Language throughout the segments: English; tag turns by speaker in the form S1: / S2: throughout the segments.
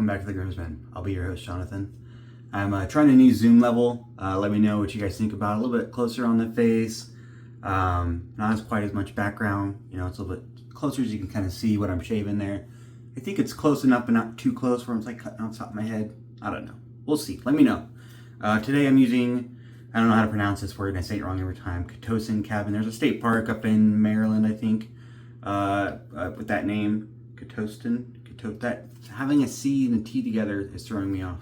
S1: welcome back to the Groomsman. I'll be your host, Jonathan. I'm trying a new zoom level. Let me know what you guys think about it. A little bit closer on the face. Not as quite as much background. You know, it's a little bit closer so you can kind of see what I'm shaving there. I think it's close enough, but not too close where it's like cutting on top of my head. I don't know. We'll see. Let me know. Today I'm using, I don't know how to pronounce this word, and I say it wrong every time, catoctin cabin. There's a state park up in Maryland, I think, with that name, catoctin. That having a C and a T together is throwing me off.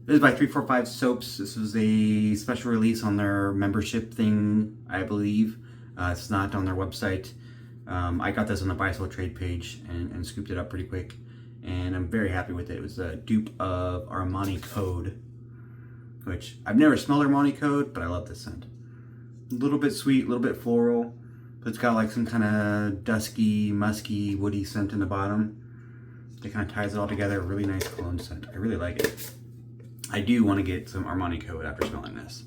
S1: This is by 345 Soaps. This was a special release on their membership thing, I believe. It's not on their website. I got this on the Buy Sell Trade page and scooped it up pretty quick, and I'm very happy with it. It was a dupe of Armani Code, which I've never smelled Armani Code, but I love this scent. A little bit sweet, a little bit floral, but it's got like some kind of dusky, musky, woody scent in the bottom. It kind of ties it all together. A really nice cologne scent. I really like it. I do want to get some Armani Code after smelling this.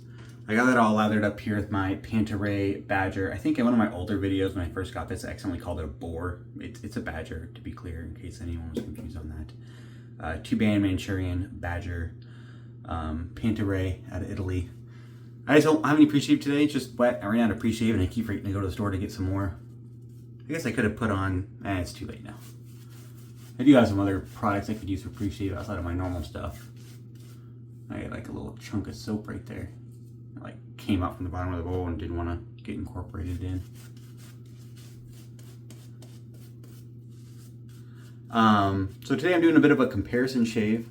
S1: I got that all lathered up here with my Panta Rei Badger. I think in one of my older videos when I first got this, I accidentally called it a boar. It's a Badger, to be clear, in case anyone was confused on that. Two-band Manchurian Badger, Panta Rei out of Italy. I just don't have any pre-shave today. It's just wet. I ran out of pre-shave and I keep forgetting to go to the store to get some more. I guess I could have put on, it's too late now. I do have some other products I could use for pre-shave outside of my normal stuff. I had like a little chunk of soap right there. It like came out from the bottom of the bowl and didn't want to get incorporated in. So today I'm doing a bit of a comparison shave,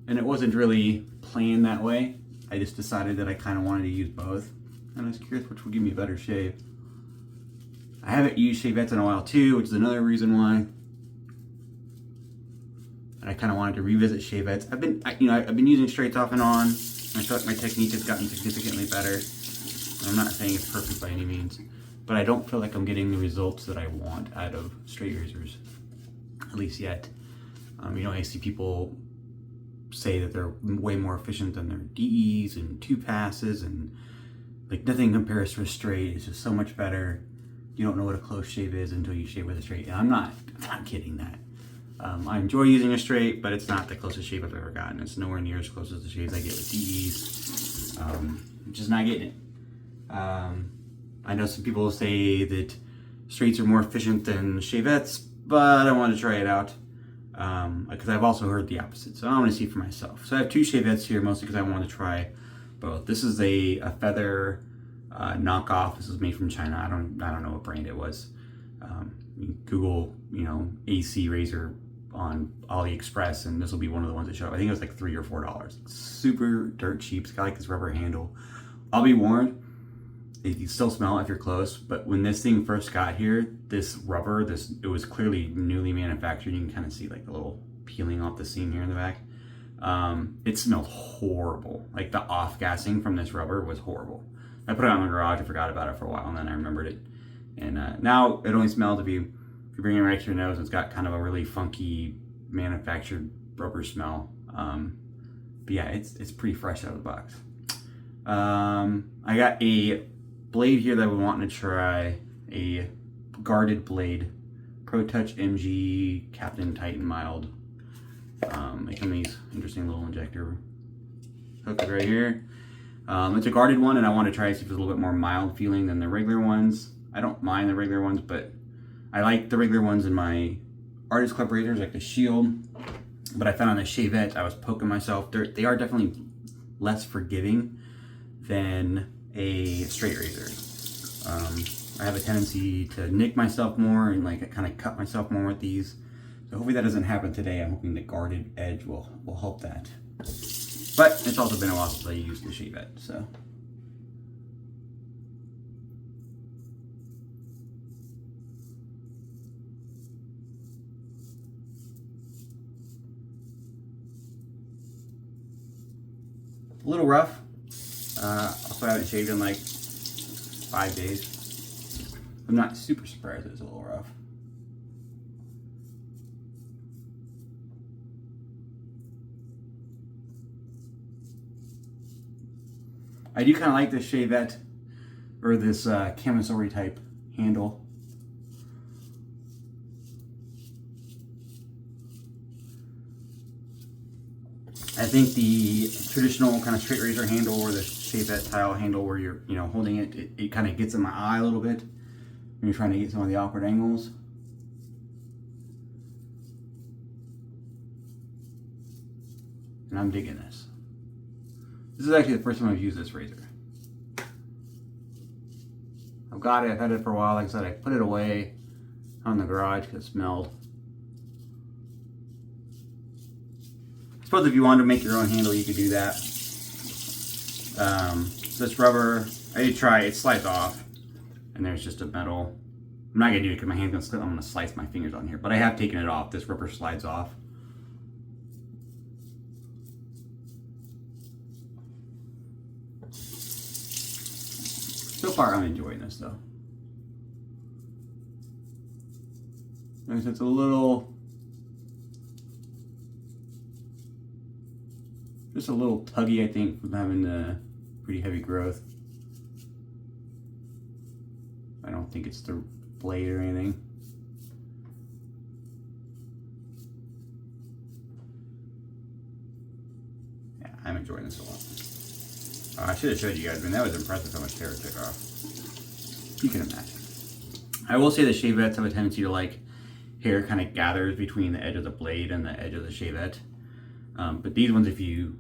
S1: and it wasn't really planned that way. I just decided that I kind of wanted to use both, and I was curious which would give me a better shave. I haven't used Shavette in a while too, which is another reason why. And I kind of wanted to revisit Shavettes. I've been using straights off and on. I feel like my technique has gotten significantly better. I'm not saying it's perfect by any means, but I don't feel like I'm getting the results that I want out of straight razors, at least yet. I see people say that they're way more efficient than their DEs and 2 passes, and like nothing compares to a straight. It's just so much better. You don't know what a close shave is until you shave with a straight. And I'm not kidding that. I enjoy using a straight, but it's not the closest shave I've ever gotten. It's nowhere near as close as the shaves I get with DEs. I'm just not getting it. I know some people say that straights are more efficient than Shavettes, but I want to try it out. Because I've also heard the opposite, so I want to see for myself. So I have 2 Shavettes here, mostly because I want to try both. This is a feather knockoff. This is made from China. I don't know what brand it was. Google, AC razor on AliExpress, and this will be one of the ones that show up. I think it was like $3 or $4. Super dirt cheap. It's got like this rubber handle. I'll be warned, you can still smell it if you're close, but when this thing first got here, this rubber, it was clearly newly manufactured. You can kind of see like the little peeling off the seam here in the back. It smelled horrible. Like the off-gassing from this rubber was horrible. I put it out in the garage, I forgot about it for a while, and then I remembered it. And now it only smells if you bring it right to your nose. It's got kind of a really funky manufactured rubber smell. But yeah, it's pretty fresh out of the box. I got a blade here that I wanted to try, a guarded blade, Pro Touch MG Captain Titan Mild. They come in these interesting little injector hooks right here. It's a guarded one, and I want to try to see if it's a little bit more mild feeling than the regular ones. I don't mind the regular ones, but I like the regular ones in my Artist Club razors, like the Shield. But I found on the Shavette, I was poking myself. They are definitely less forgiving than a straight razor. I have a tendency to nick myself more and like kind of cut myself more with these. So hopefully that doesn't happen today. I'm hoping the guarded edge will help that. But it's also been a while since I used the Shavette, so. A little rough. Also, I haven't shaved in like 5 days. I'm not super surprised it's a little rough. I do kind of like this Shavette, or this camisole type handle. I think the traditional kind of straight razor handle or the Shavette tile handle where you're, you know, holding it, it kind of gets in my eye a little bit when you're trying to get some of the awkward angles. And I'm digging this. This is actually the first time I've used this razor. I've got it, I've had it for a while. Like I said, I put it away on the garage because it smelled. I suppose if you wanted to make your own handle, you could do that. This rubber, I did try, it slides off. And there's just a metal. I'm not gonna do it because my hand's gonna slip. I'm gonna slice my fingers on here. But I have taken it off. This rubber slides off. So far, I'm enjoying this though. It's a little, just a little tuggy, I think, from having the pretty heavy growth. I don't think it's the blade or anything. Yeah, I'm enjoying this a lot. I should have showed you guys, I mean, that was impressive how much hair it took off. You can imagine. I will say the Shavettes have a tendency to, like, hair kind of gathers between the edge of the blade and the edge of the Shavette. But these ones, if you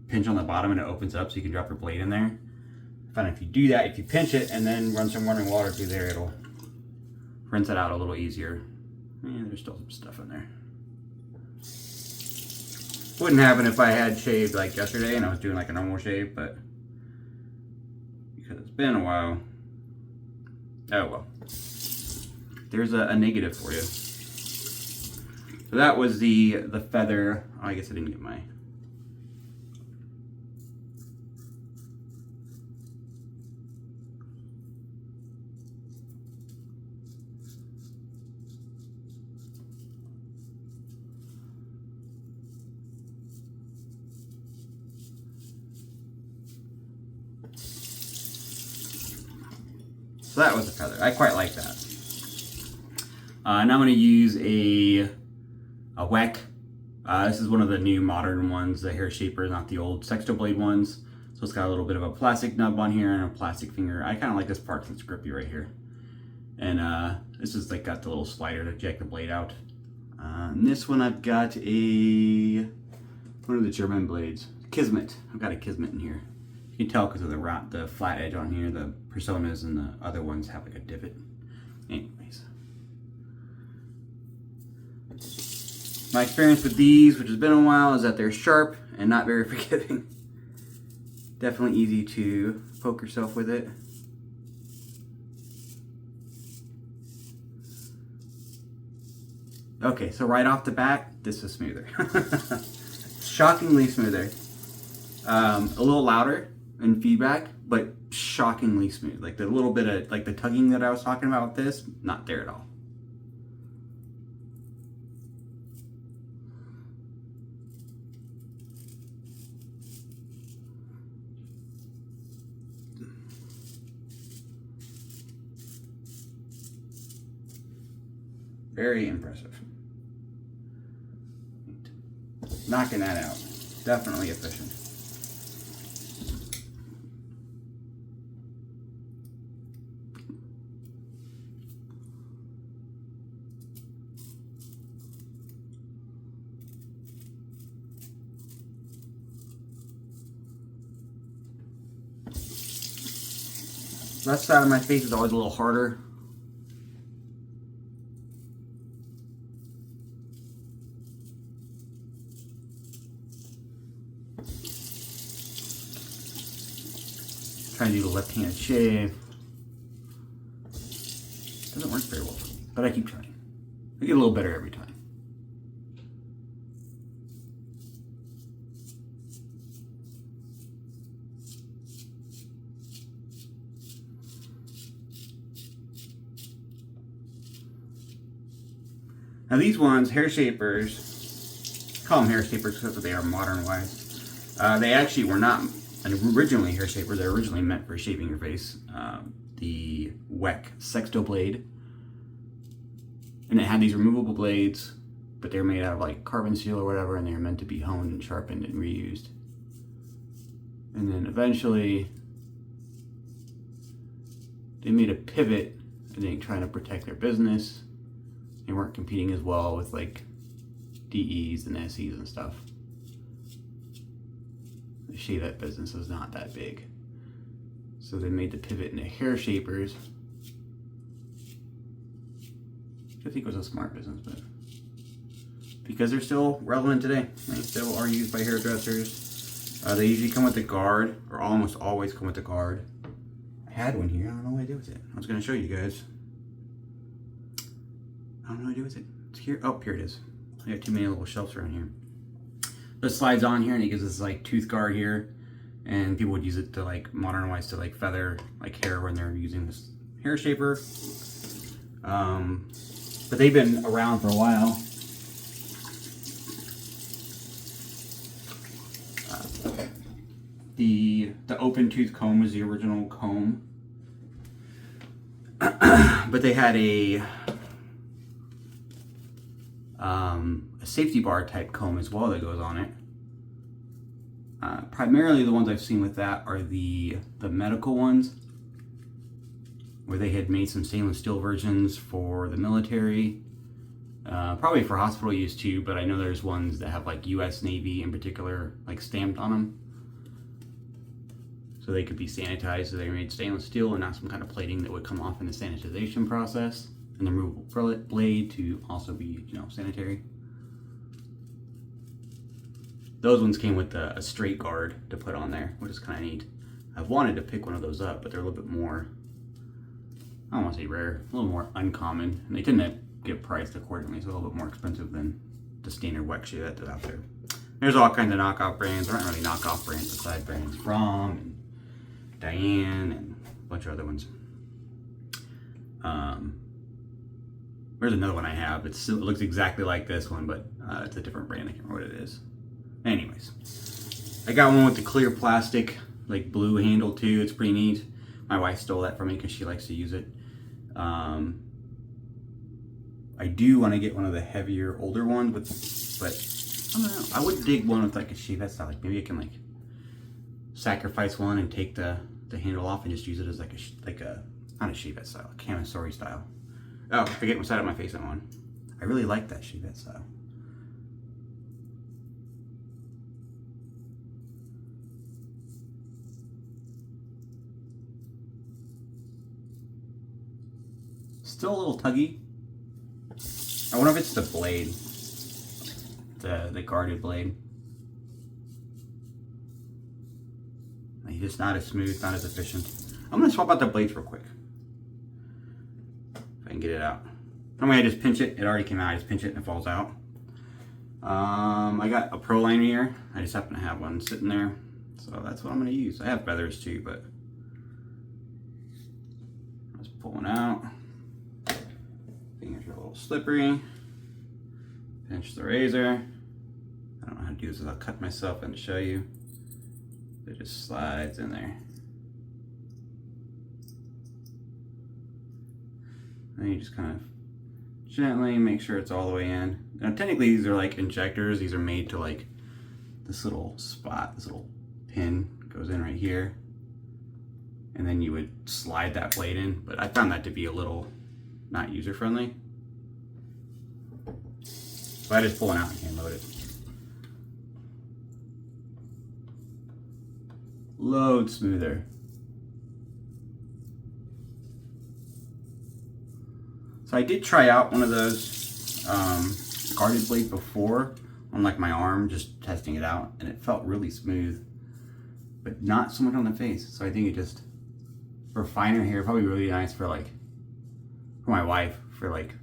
S1: pinch on the bottom and it opens up so you can drop your blade in there. I find if you do that, if you pinch it and then run some running water through there, it'll rinse it out a little easier. Yeah, there's still some stuff in there. Wouldn't happen if I had shaved like yesterday and I was doing like a normal shave, but because it's been a while. Oh well. There's a negative for you. So that was the feather. Oh, I guess I didn't get my. So that was the feather. I quite like that. Now I'm going to use a Weck. This is one of the new modern ones, the hair shaper, not the old sexto blade ones. So it's got a little bit of a plastic nub on here and a plastic finger. I kind of like this part because it's grippy right here. And this is like got the little slider to jack the blade out. And this one I've got one of the German blades, kismet. I've got a kismet in here. You can tell because of the flat edge on here. The personas and the other ones have like a divot. Anyways. My experience with these, which has been a while, is that they're sharp and not very forgiving. Definitely easy to poke yourself with it. Okay, so right off the bat, this is smoother. Shockingly smoother. A little louder in feedback, but shockingly smooth. Like the little bit of like the tugging that I was talking about with this, not there at all. Very impressive. Knocking that out. Definitely efficient. Left side of my face is always a little harder. Trying to do the left-handed shave. Doesn't work very well for me, but I keep trying. I get a little better every time. Now these ones, hair shapers, call them hair shapers because they are modern wise. They actually were not originally hair shapers. They're originally meant for shaving your face. The Weck sexto blade, and it had these removable blades, but they're made out of like carbon steel or whatever, and they're meant to be honed and sharpened and reused. And then eventually they made a pivot, I think, trying to protect their business. They weren't competing as well with like DEs and SEs and stuff. The Shavette business was not that big. So they made the pivot into hair shapers, which I think was a smart business, but because they're still relevant today. They still are used by hairdressers. They usually come with a guard, or almost always come with a guard. I had one here, I don't know what I did with it. I was gonna show you guys. I don't know what I did with it. It's here, oh, here it is. I got too many little shelves around here. It slides on here and it gives us like tooth guard here. And people would use it to like modernize to like feather like hair when they're using this hair shaper. But they've been around for a while. The open tooth comb was the original comb. But they had a safety bar type comb as well that goes on it. Primarily the ones I've seen with that are the medical ones, where they had made some stainless steel versions for the military, probably for hospital use too, but I know there's ones that have like US Navy in particular like stamped on them. So they could be sanitized, so they made stainless steel and not some kind of plating that would come off in the sanitization process, and the removable blade to also be, you know, sanitary. Those ones came with a straight guard to put on there, which is kind of neat. I've wanted to pick one of those up, but they're a little bit more, I don't want to say rare, a little more uncommon. And they tend to get priced accordingly, so a little bit more expensive than the standard Weck Shavette that's out there. There's all kinds of knockoff brands. There aren't really knockoff brands, but side brands. From, and Diane, and a bunch of other ones. There's another one I have. It looks exactly like this one, but it's a different brand. I can't remember what it is. Anyways, I got one with the clear plastic, like blue handle too. It's pretty neat. My wife stole that from me because she likes to use it. I do want to get one of the heavier, older ones, but I don't know. I would dig one with like a Shavette style. Like maybe I can like sacrifice one and take the handle off and just use it as like a not a Shavette style, a camisori style. Oh, I forget what side of my face I'm on. I really like that Shavette style. Still a little tuggy. I wonder if it's the blade, the guarded blade. Like, just not as smooth, not as efficient. I'm gonna swap out the blades real quick. If I can get it out. Normally I just pinch it. It already came out. I just pinch it and it falls out. I got a proline here. I just happen to have one sitting there, so that's what I'm gonna use. I have feathers too, but let's pull one out. Fingers are a little slippery. Pinch the razor. I don't know how to do this without cutting myself and to show you. It just slides in there. And you just kind of gently make sure it's all the way in. Now technically these are like injectors. These are made to like this little spot, this little pin goes in right here. And then you would slide that blade in, but I found that to be a little not user friendly. So I just pull it out and hand load it. Load smoother. So I did try out one of those guarded blades before on like my arm, just testing it out, and it felt really smooth, but not so much on the face. So I think it just, for finer hair, probably really nice for like, for my wife, for like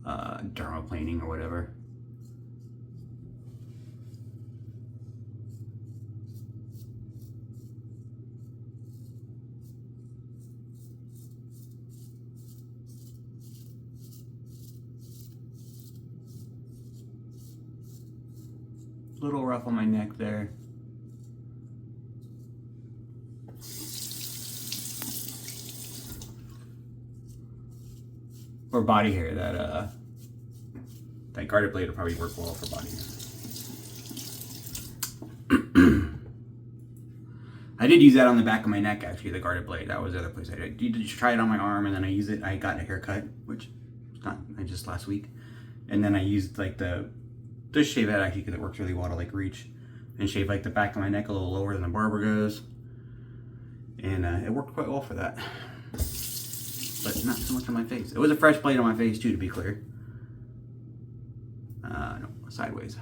S1: dermaplaning or whatever. Little rough on my neck there. For body hair, that Like guarded blade will probably work well for body. I did use that on the back of my neck, actually, the guarded blade. That was the other place I did. You just try it on my arm, and then I use it. I got a haircut, which not just last week, and then I used like the Shavette actually because it works really well to like reach and shave like the back of my neck a little lower than the barber goes, and it worked quite well for that. But not so much on my face. It was a fresh blade on my face too, to be clear. No, sideways.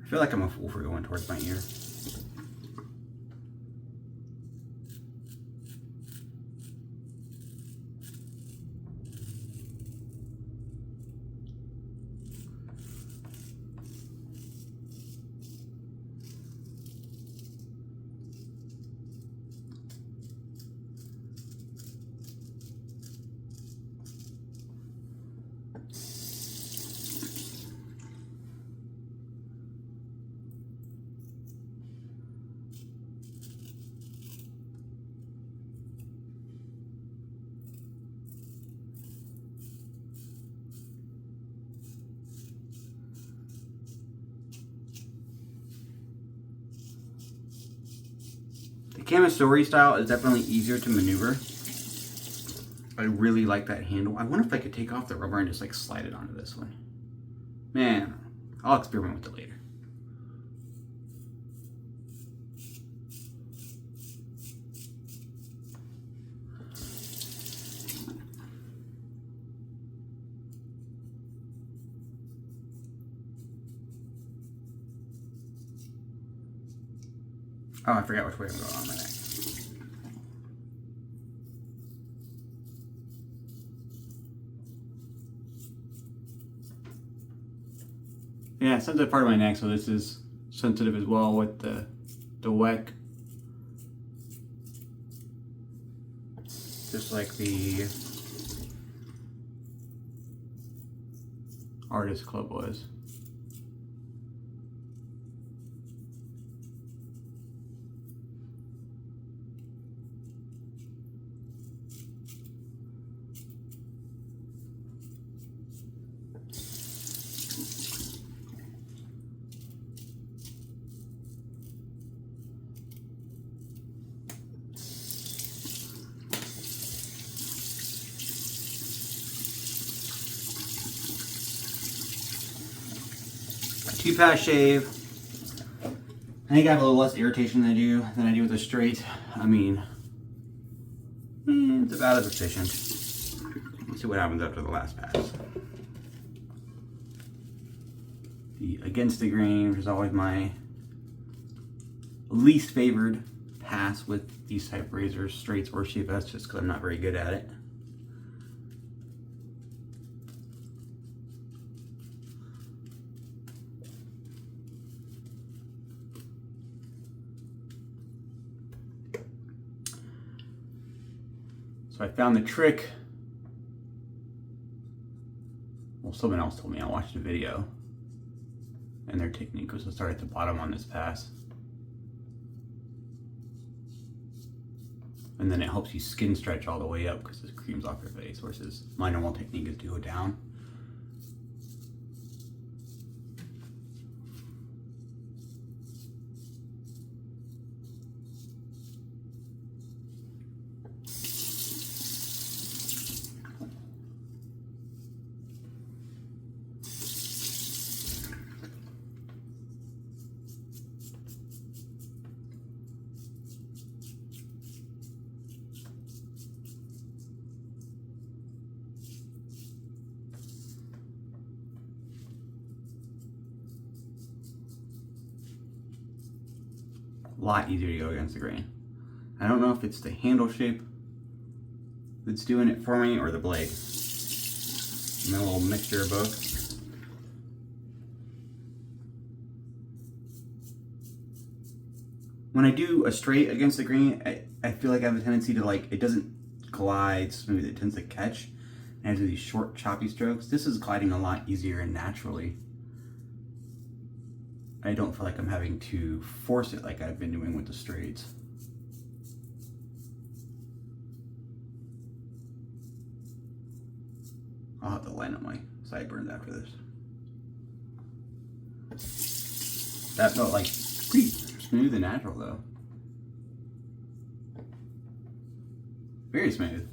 S1: I feel like I'm a fool for going towards my ear. Camisori style is definitely easier to maneuver. I really like that handle. I wonder if I could take off the rubber and just like slide it onto this one. Man, I'll experiment with it later. Oh, I forgot which way I'm going on my neck. Yeah, sensitive part of my neck, so this is sensitive as well with the Weck. Just like the Artist Club was. Two-pass shave. I think I have a little less irritation than I do with a straight. I mean, it's about as efficient. Let's see what happens after the last pass. The against the grain, which is always my least favored pass with these type razors, straights or Shavettes, just because I'm not very good at it. So I found the trick. Well, someone else told me. I watched a video, and their technique was to start at the bottom on this pass, and then it helps you skin stretch all the way up because it creams off your face. Versus my normal technique is to go down. A lot easier to go against the grain. I don't know if it's the handle shape that's doing it for me or the blade. I'm in a little mixture of both. When I do a straight against the grain, I feel like I have a tendency to like, it doesn't glide smooth, it tends to catch. And I do these short choppy strokes. This is gliding a lot easier and naturally. I don't feel like I'm having to force it like I've been doing with the straights. line up my sideburns after this. That felt like pretty smooth and natural though. Very smooth.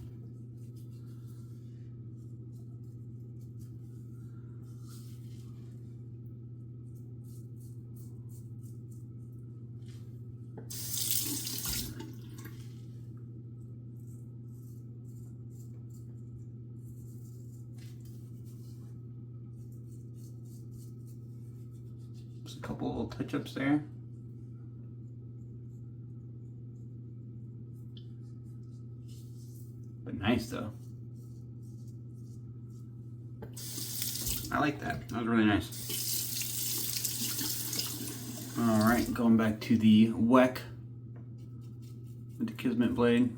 S1: Just a couple little touch-ups there. But nice though. I like that. That was really nice. Alright, going back to the Weck with the Kismet blade.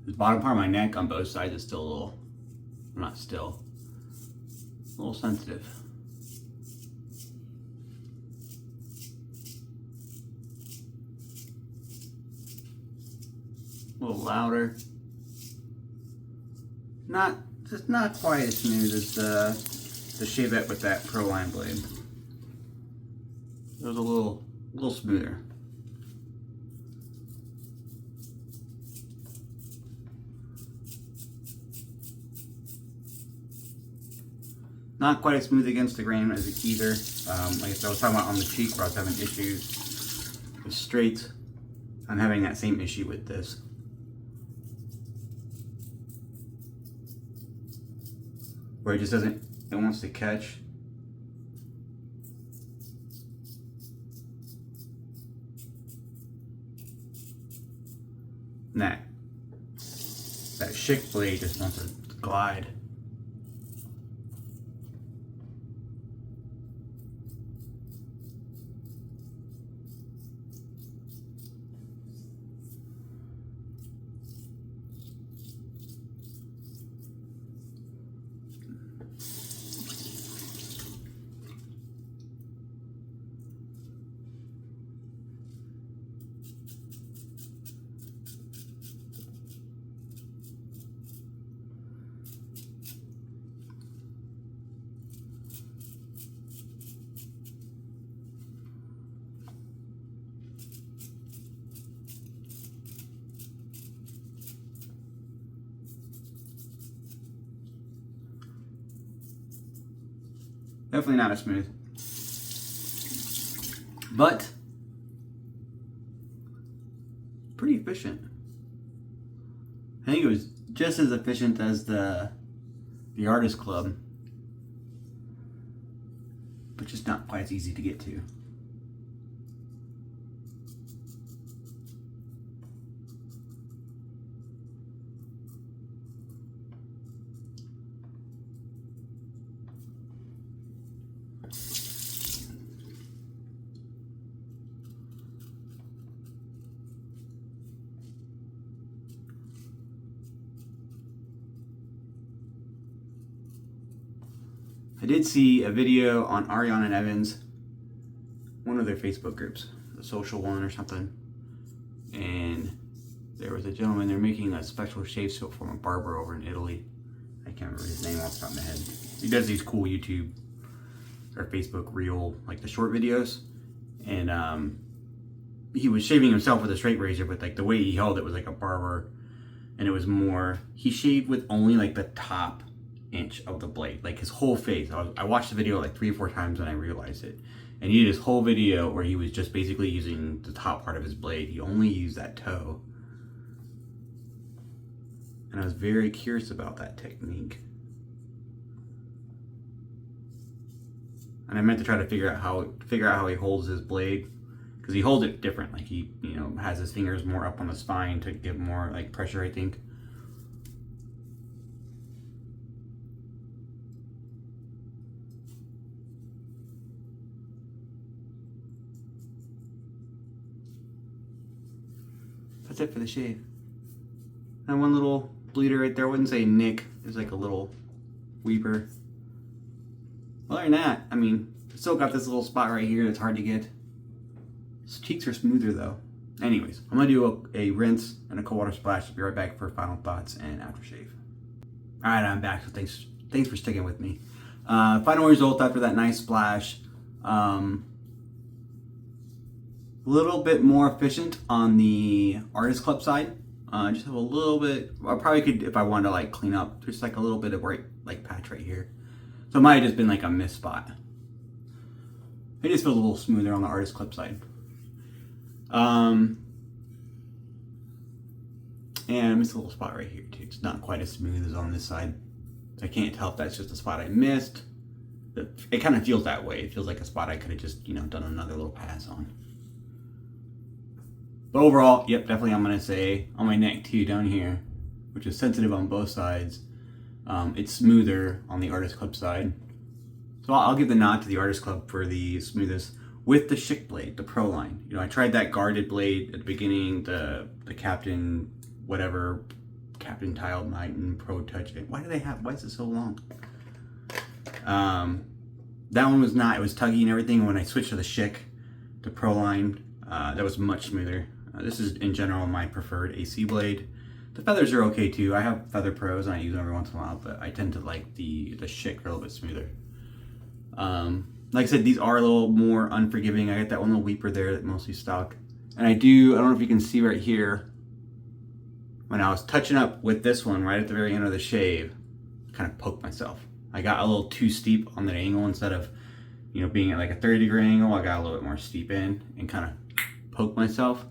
S1: The bottom part of my neck on both sides is still a little, not still, a little sensitive. A little louder. Just not quite as smooth as the Shavette with that proline blade. It was a little smoother. Not quite as smooth against the grain as either. Like I said, I was talking about on the cheek where I was having issues with straight. I'm having that same issue with this. Where it just doesn't, it wants to catch. And that Schick blade just wants to glide. Definitely not as smooth. But pretty efficient. I think it was just as efficient as the Artist Club, but just not quite as easy to get to. I did see a video on Ariana and Evans, one of their Facebook groups, the social one or something, and there was a gentleman, they're making a special shave soap from a barber over in Italy. I can't remember his name off the top of my head. He does these cool YouTube or Facebook reel, like the short videos, and he was shaving himself with a straight razor, but like the way he held it was like a barber, and it was more, he shaved with only like the top inch of the blade, like his whole face. I watched the video like 3 or 4 times when I realized it, and he did his whole video where he was just basically using the top part of his blade. He only used that toe, and I was very curious about that technique, and I meant to try to figure out how he holds his blade, because he holds it different. Like he, you know, has his fingers more up on the spine to give more like pressure, I think. That's it for the shave. And one little bleeder right there. I wouldn't say nick. It's like a little weeper. Other than that, I mean, still got this little spot right here that's hard to get. His cheeks are smoother though. Anyways, I'm gonna do a rinse and a cold water splash. I'll be right back for final thoughts and aftershave. All right, I'm back. So thanks for sticking with me. Final result after that nice splash. Little bit more efficient on the Artist Club side. Just have a little bit. I probably could, if I wanted to like clean up, just like a little bit of right like patch right here. So it might have just been like a miss spot. It just feels a little smoother on the Artist Club side. And I missed a little spot right here too. It's not quite as smooth as on this side. So I can't tell if that's just a spot I missed. It kind of feels that way. It feels like a spot I could have just, you know, done another little pass on. But overall, yep, definitely I'm gonna say on my neck too down here, which is sensitive on both sides. It's smoother on the Artist Club side. So I'll give the nod to the Artist Club for the smoothest with the Schick blade, the proline. You know, I tried that guarded blade at the beginning, the Captain, whatever, Captain Tiled Night and Pro Touch. Why is it so long? That one was not, it was tuggy and everything. And when I switched to the Schick, the proline, that was much smoother. This is in general my preferred AC blade. The feathers are okay too. I have Feather Pros and I use them every once in a while, but I tend to like the Schick a little bit smoother. Like I said, these are a little more unforgiving. I got that one little weeper there that mostly stuck. And I don't know if you can see right here, when I was touching up with this one right at the very end of the shave, I kind of poked myself. I got a little too steep on that angle. Instead of, you know, being at like a 30-degree angle, I got a little bit more steep in and kind of poked myself.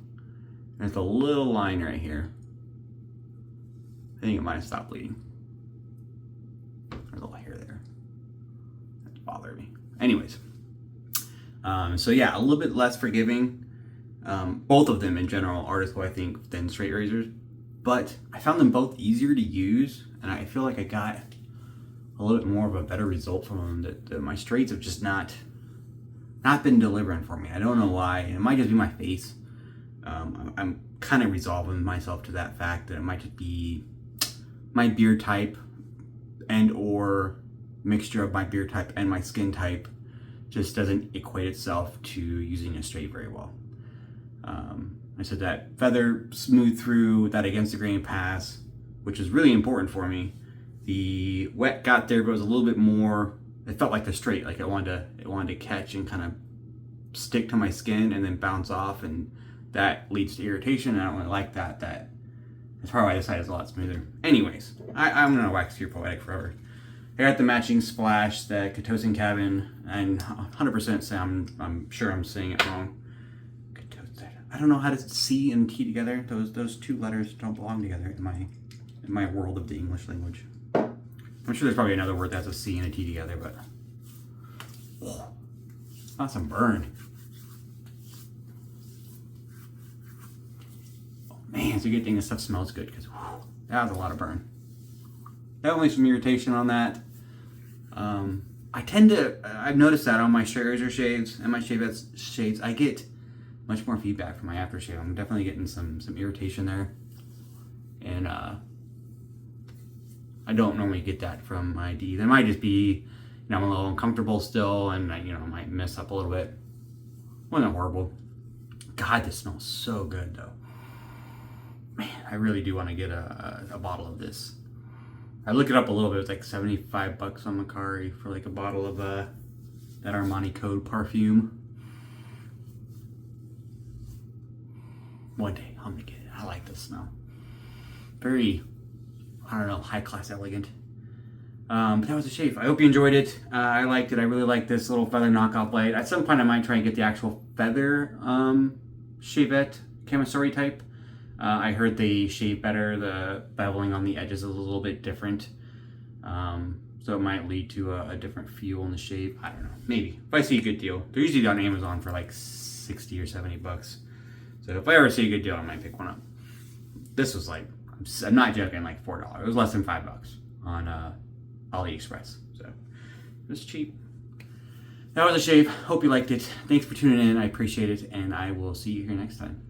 S1: There's a little line right here. I think it might have stopped bleeding. There's a little hair there. That's bothering me. Anyways, so yeah, a little bit less forgiving. Both of them in general, Artist Club, I think, than straight razors. But I found them both easier to use, and I feel like I got a little bit more of a better result from them. That my straights have just not been delivering for me. I don't know why. It might just be my face. I'm kind of resolving myself to that fact that it might just be my beard type and or mixture of my beard type and my skin type just doesn't equate itself to using a straight very well. I said that feather smooth through that against the grain pass, which is really important for me. The Weck got there, but it was a little bit more, it felt like the straight, like it wanted to catch and kind of stick to my skin and then bounce off, and that leads to irritation, and I don't really like that. That's probably why this side is a lot smoother. Anyways, I'm gonna wax your poetic forever. I got the matching splash, the catoctin cabin, and 100% say I'm sure I'm saying it wrong. I don't know how to C and T together. Those two letters don't belong together in my world of the English language. I'm sure there's probably another word that has a C and a T together, but that's some burn. Oh man, it's a good thing this stuff smells good, because that was a lot of burn. Definitely some irritation on that. I've noticed that on my straight razor shaves and my Shavette shades, I get much more feedback from my aftershave. I'm definitely getting some irritation there. And I don't normally get that from my Ds. It might just be, you know, I'm a little uncomfortable still, and I, you know, might mess up a little bit. Wasn't horrible. God, this smells so good though. Man, I really do want to get a bottle of this. I looked it up a little bit. It's like $75 on Macari for like a bottle of that Armani Code perfume. One day I'm gonna get it. I like the smell. Very, I don't know, high class, elegant. But that was a shave. I hope you enjoyed it. I liked it. I really like this little feather knockoff blade. At some point I might try and get the actual feather Shavette camisari type. I heard they shave better. The beveling on the edges is a little bit different. So it might lead to a different feel in the shave. I don't know. Maybe. If I see a good deal. They're usually on Amazon for like 60 or 70 bucks. So if I ever see a good deal, I might pick one up. This was like, I'm not joking, like $4. It was less than $5 on AliExpress. So it was cheap. That was a shave. Hope you liked it. Thanks for tuning in. I appreciate it. And I will see you here next time.